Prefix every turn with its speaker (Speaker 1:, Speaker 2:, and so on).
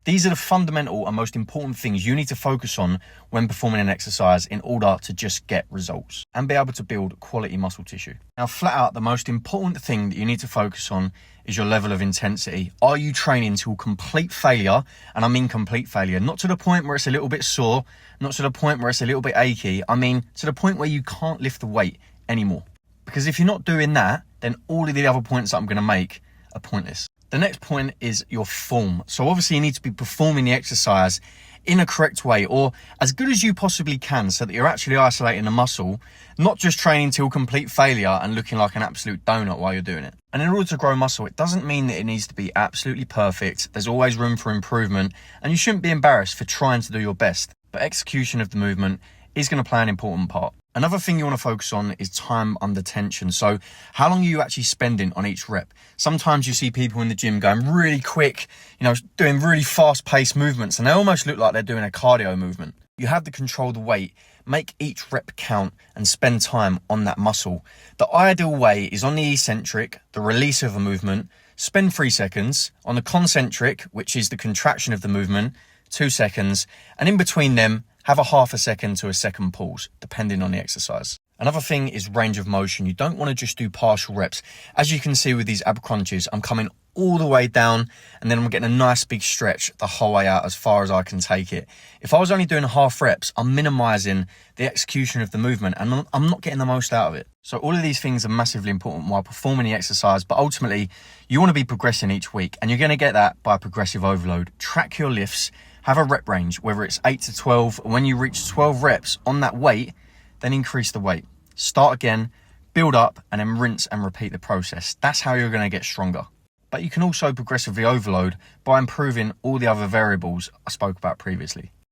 Speaker 1: These are the fundamental and most important things you need to focus on when performing an exercise in order to just get results and be able to build quality muscle tissue. Now, flat out, the most important thing that you need to focus on is your level of intensity. Are you training till complete failure? And I mean complete failure, not to the point where it's a little bit sore, not to the point where it's a little bit achy. I mean to the point where you can't lift the weight anymore. Because if you're not doing that, then all of the other points that I'm going to make are pointless. The next point is your form. So obviously you need to be performing the exercise in a correct way, or as good as you possibly can, so that you're actually isolating the muscle, not just training till complete failure and looking like an absolute donut while you're doing it. And in order to grow muscle, it doesn't mean that it needs to be absolutely perfect. There's always room for improvement, and you shouldn't be embarrassed for trying to do your best. But execution of the movement is going to play an important part. Another thing you want to focus on is time under tension. So how long are you actually spending on each rep? Sometimes you see people in the gym going really quick, doing really fast paced movements, and they almost look like they're doing a cardio movement. You have to control the weight, make each rep count, and spend time on that muscle. The ideal way is on the eccentric, the release of a movement, spend 3 seconds, on the concentric, which is the contraction of the movement, 2 seconds, and in between them, have a half a second to a second pause, depending on the exercise. Another thing is range of motion. You don't want to just do partial reps. As you can see with these ab crunches, I'm coming all the way down and then I'm getting a nice big stretch the whole way out as far as I can take it. If I was only doing half reps, I'm minimizing the execution of the movement and I'm not getting the most out of it. So all of these things are massively important while performing the exercise, but ultimately you want to be progressing each week, and you're going to get that by progressive overload. Track your lifts. Have a rep range, whether it's 8 to 12. When you reach 12 reps on that weight, then increase the weight. Start again, build up, and then rinse and repeat the process. That's how you're going to get stronger. But you can also progressively overload by improving all the other variables I spoke about previously.